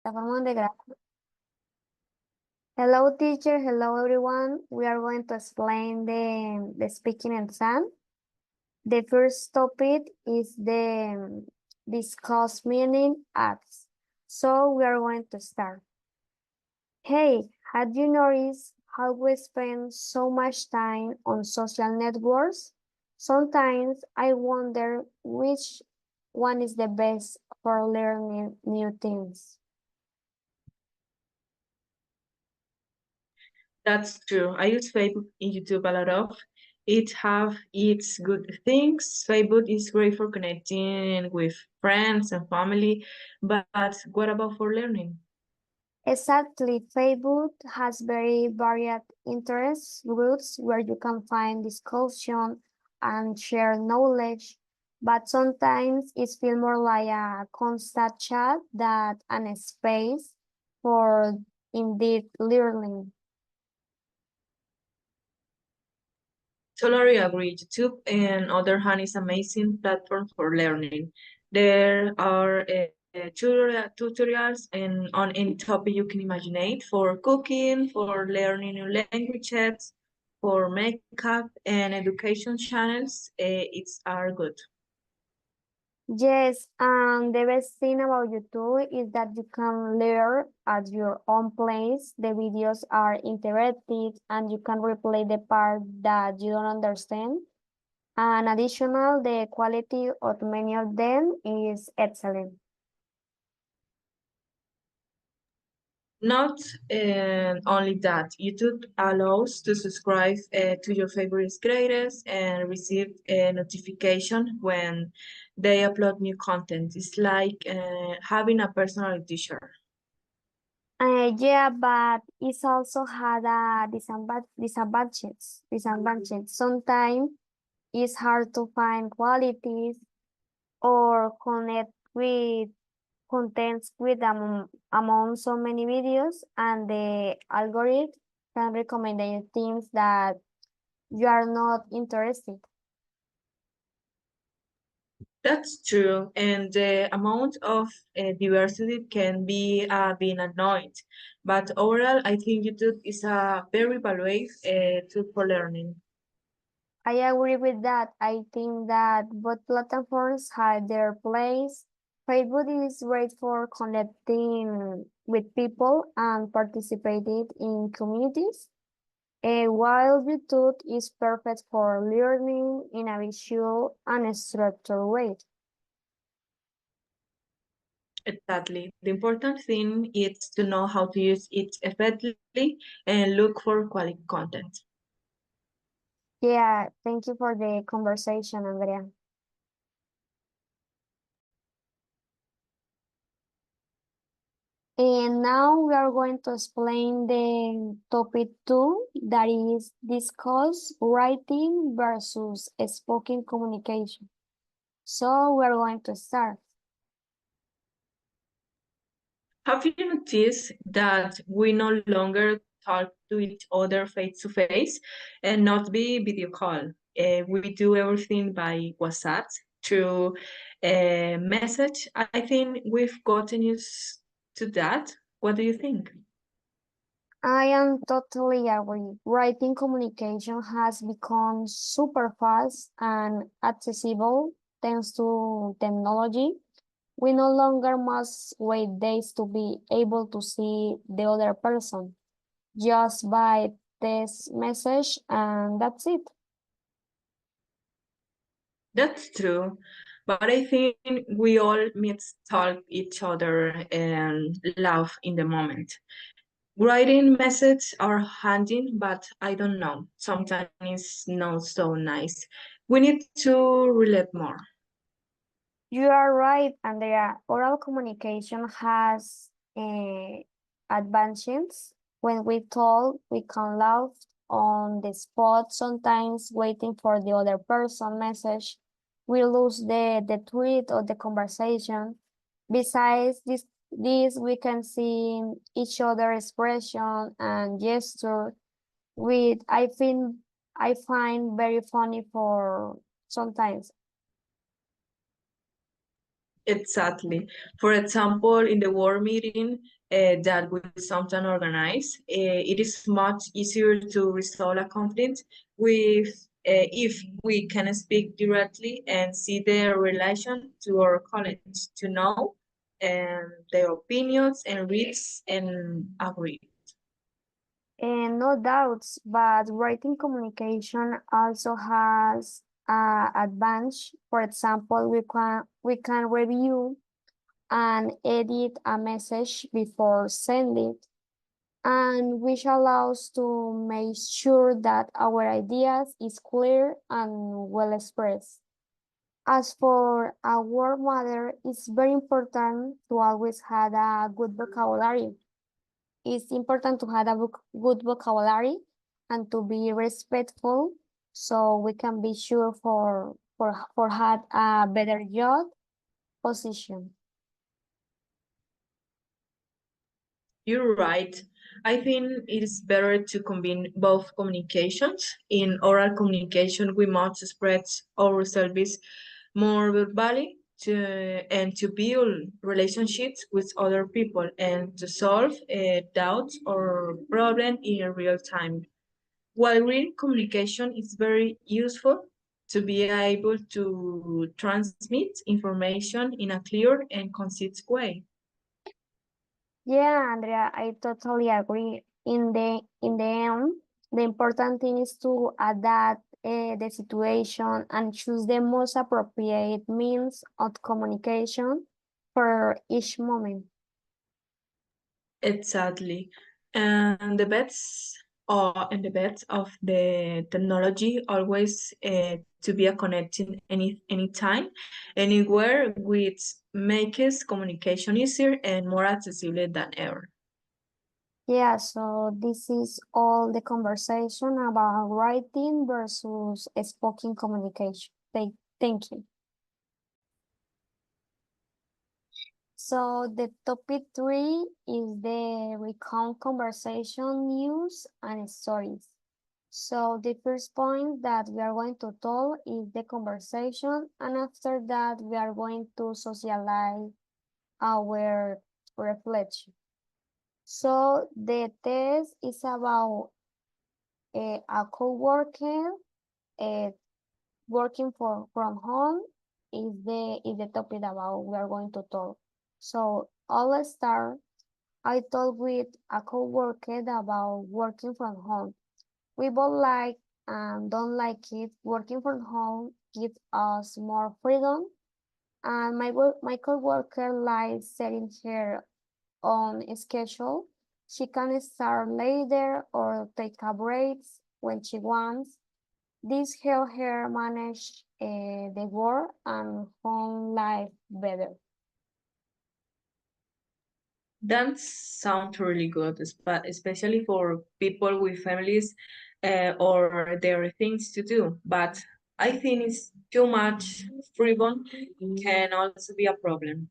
plataforma donde grabo. Hello teacher, hello everyone. We are going to explain the speaking exam. The first topic is the discuss meaning acts. So we are going to start. Hey, had you noticed how we spend so much time on social networks? Sometimes I wonder which one is the best for learning new things. That's true. I use Facebook and YouTube a lot of. It have its good things. Facebook is great for connecting with friends and family, but what about for learning? Exactly. Facebook has very varied interest groups where you can find discussion and share knowledge, but sometimes it feels more like a constant chat than a space for indeed learning. Totally agree. YouTube, on other hand, is amazing platform for learning. There are tutorials and on any topic you can imagine it, for cooking, for learning new languages, for makeup and education channels. It's are good. Yes, and the best thing about YouTube is that you can learn at your own pace. The videos are interactive and you can replay the part that you don't understand. And additional, the quality of many of them is excellent. Not only that, YouTube allows to subscribe to your favorite creators and receive a notification when they upload new content. It's like having a personal teacher. Yeah, but it's also had a disadvantage. Sometimes it's hard to find qualities or connect with contents with among so many videos, and the algorithm can recommend you things that you are not interested. That's true, and the amount of diversity can be being annoyed. But overall, I think YouTube is a very valuable tool for learning. I agree with that. I think that both platforms have their place. Facebook is great for connecting with people and participating in communities, while YouTube is perfect for learning in a visual and structured way. Exactly. The important thing is to know how to use it effectively and look for quality content. Yeah, thank you for the conversation, Andrea. And now we are going to explain the topic 2, that is discuss writing versus spoken communication. So we're going to start. Have you noticed that we no longer talk to each other face to face and not be video call? We do everything by WhatsApp through a message. I think we've gotten used to that. What do you think? I am totally agree. Writing communication has become super fast and accessible thanks to technology. We no longer must wait days to be able to see the other person, just by this message, and that's it. That's true. But I think we all talk each other and laugh in the moment. Writing messages are handy, but I don't know. Sometimes it's not so nice. We need to relate more. You are right, Andrea. Oral communication has advantages. When we talk, we can laugh on the spot, sometimes waiting for the other person message. We lose the tweet or the conversation. Besides this we can see each other expression and gesture, which I find very funny for sometimes. Exactly. For example, in the work meeting, that we sometimes organize. It is much easier to resolve a conflict with if we can speak directly and see their relation to our colleagues to know their opinions and risks and agree. And no doubts, but writing communication also has advantage. For example, we can review and edit a message before sending it, and which allows to make sure that our ideas is clear and well expressed. As for our word matter, it's very important to always have a good vocabulary. It's important to have a good vocabulary and to be respectful so we can be sure for have a better job position. You're right. I think it is better to combine both communications. In oral communication, we must express ourselves more verbally and to build relationships with other people and to solve doubts or problems in real time. While written communication is very useful to be able to transmit information in a clear and concise way. Yeah, Andrea, I totally agree. In the end, the important thing is to adapt the situation and choose the most appropriate means of communication for each moment. Exactly. And the bets of the technology always to be a connecting anytime, anywhere, which makes communication easier and more accessible than ever. Yeah, so this is all the conversation about writing versus spoken communication. Thank you. So the topic 3 is the recount conversation news and stories. So the first point that we are going to tell is the conversation, and after that we are going to socialize our reflection. So the test is about a co-worker uh, working from home is the topic about we are going to talk. So all start I talk with a coworker about working from home. We both like and don't like it. Working from home gives us more freedom, and my coworker likes setting her own schedule. She can start later or take a breaks when she wants. This helps her manage the work and home life better. That sounds really good, especially for people with families or their things to do. But I think it's too much freedom can also be a problem.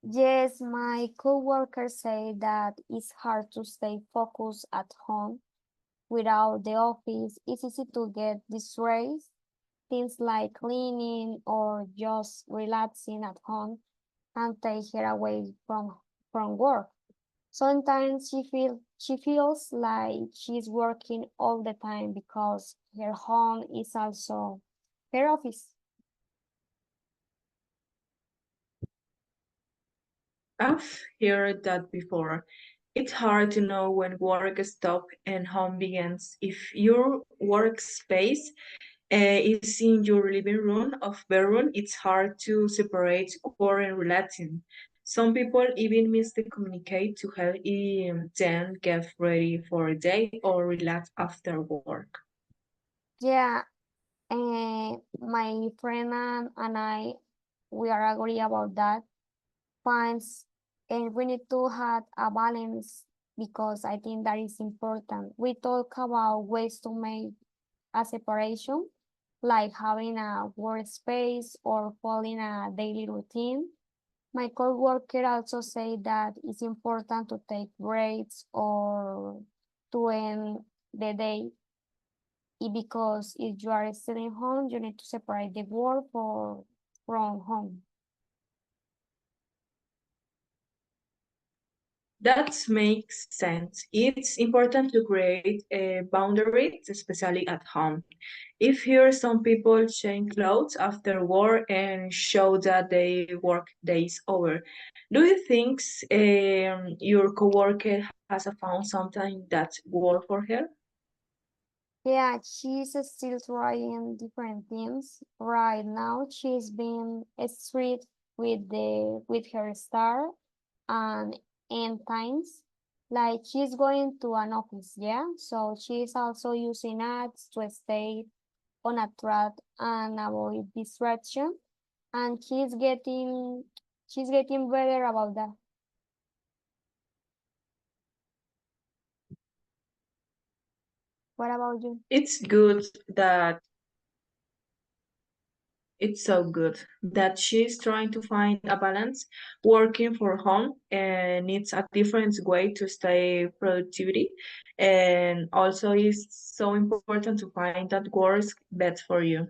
Yes, my coworkers say that it's hard to stay focused at home without the office. It's easy to get distracted. Things like cleaning or just relaxing at home and take her away from work. Sometimes she feels like she's working all the time because her home is also her office. I've heard that before. It's hard to know when work stops and home begins. If your workspace is in your living room or bedroom, it's hard to separate work and relaxing. Some people even miss the communicate to help them get ready for a day or relax after work. Yeah, my friend and I, we are agree about that. Finds and we need to have a balance because I think that is important. We talk about ways to make a separation, like having a workspace or following a daily routine. My coworker also say that it's important to take breaks or to end the day because if you are staying home, you need to separate the work from home. That makes sense. It's important to create boundaries, especially at home. If here some people change clothes after work and show that they work days over, do you think your coworker has found something that work for her? Yeah, she's still trying different things. Right now, she's been strict with her star and end times. Like she's going to an office, yeah. So she's also using ads to stay on a track and avoid distraction. And she's getting better about that. What about you? It's good that It's so good that she's trying to find a balance. Working for home and it's a different way to stay productivity. And also it's so important to find that works best for you.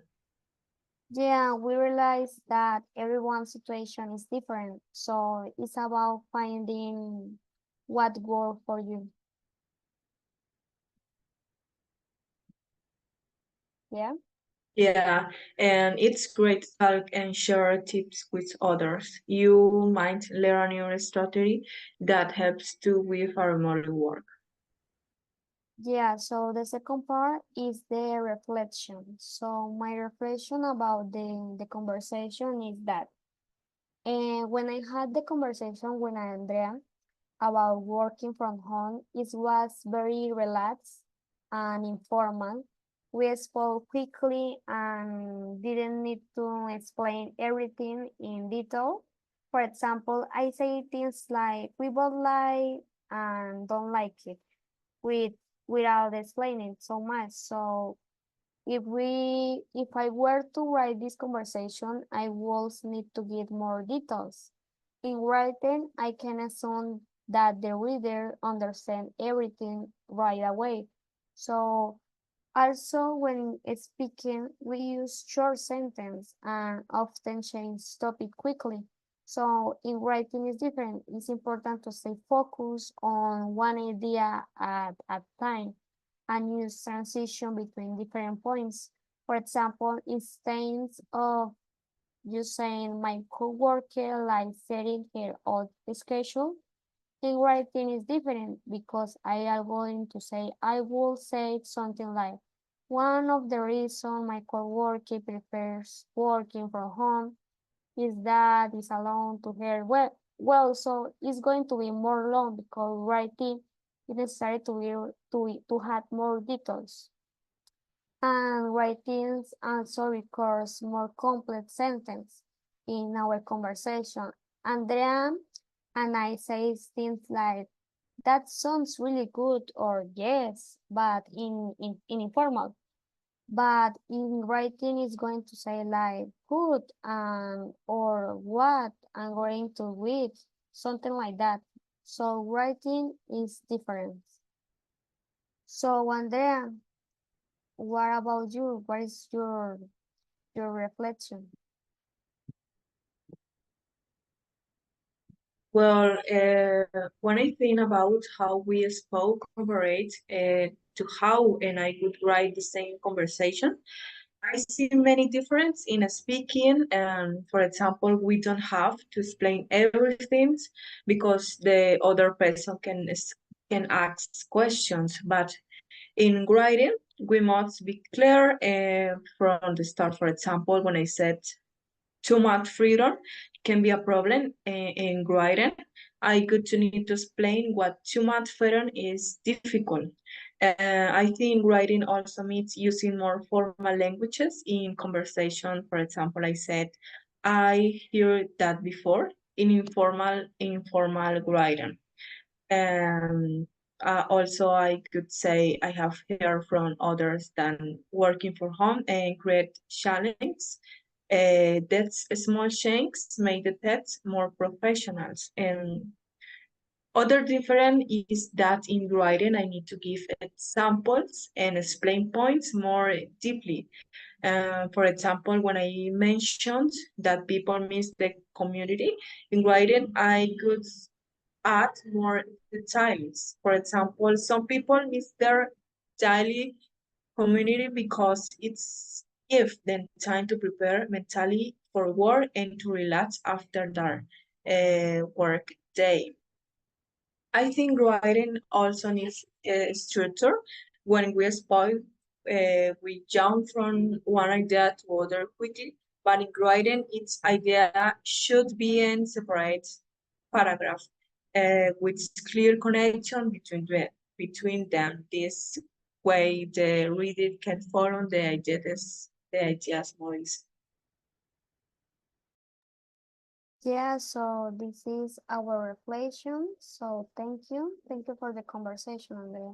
Yeah, we realize that everyone's situation is different. So it's about finding what works for you. Yeah. Yeah, and it's great to talk and share tips with others. You might learn a new strategy that helps too with our remote work. Yeah, so the second part is the reflection. So my reflection about the conversation is that when I had the conversation with Andrea about working from home, it was very relaxed and informal. We spoke quickly and didn't need to explain everything in detail. For example, I say things like we both like and don't like it with without explaining so much. So if I were to write this conversation, I would need to give more details. In writing, I can assume that the reader understands everything right away. So also when speaking, we use short sentence and often change topic quickly. So in writing is different. It's important to stay focused on one idea at a time and use transition between different points. For example, instead of you saying my coworker like setting her own schedule, in writing is different because I am going to say I will say something like one of the reasons my coworker prefers working from home is that is alone to her. So it's going to be more long because writing is necessary to have more details. And writings also requires more complex sentence in our conversation. Andrea and I say things like, that sounds really good, or yes, but in informal. But in writing, it's going to say like good and or what I'm going to read, something like that. So writing is different. So Andrea, what about you? What is your reflection? Well, when I think about how we spoke compared to how and I would write the same conversation, I see many difference in speaking. And for example, we don't have to explain everything because the other person can ask questions. But in writing, we must be clear from the start. For example, when I said too much freedom can be a problem in writing. I could need to explain what too much freedom is difficult. I think writing also means using more formal languages in conversation. For example, I said, I hear that before in informal writing. And also, I could say I have heard from others than working from home and create challenges. That's small changes make the tests more professionals. And other different is that in writing, I need to give examples and explain points more deeply. For example, when I mentioned that people miss the community, in writing, I could add more details. For example, some people miss their daily community because it's give them time to prepare mentally for work and to relax after their work day. I think writing also needs structure. When we spoil, we jump from one idea to other quickly, but in writing, each idea should be in separate paragraph with clear connection between them. This way, the reader can follow the ideas more easily. Yeah, so this is our reflection. So thank you. Thank you for the conversation, Andrea.